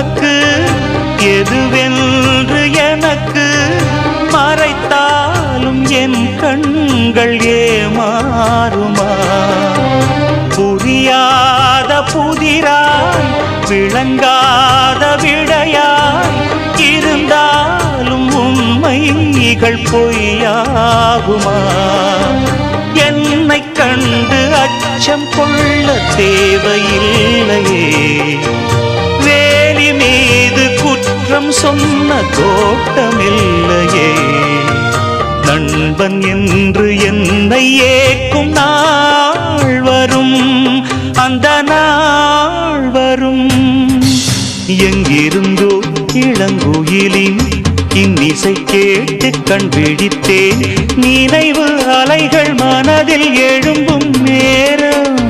உனக்கு எதுவென்று எனக்கு மறைத்தாலும் என் கண்கள் ஏமாறுமா? புரியாத புதிராய் விளங்காத விடையாய் இருந்தாலும் உண்மைகள் பொய்யாகுமா? என்னை கண்டு அச்சம் கொள்ள தேவையில்லையே, வேலி மீது குற்றம் சொன்ன தோட்டமில்லையே. நண்பன் என்று என்னை ஏக்கும் நாள் வரும், அந்த நாள் வரும். எங்கிருந்தோ இளங்குயிலின் இன்னிசை கேட்டு கண் விழித்தேன், நினைவு அலைகள் மனதில் எழும்பும் நேரம்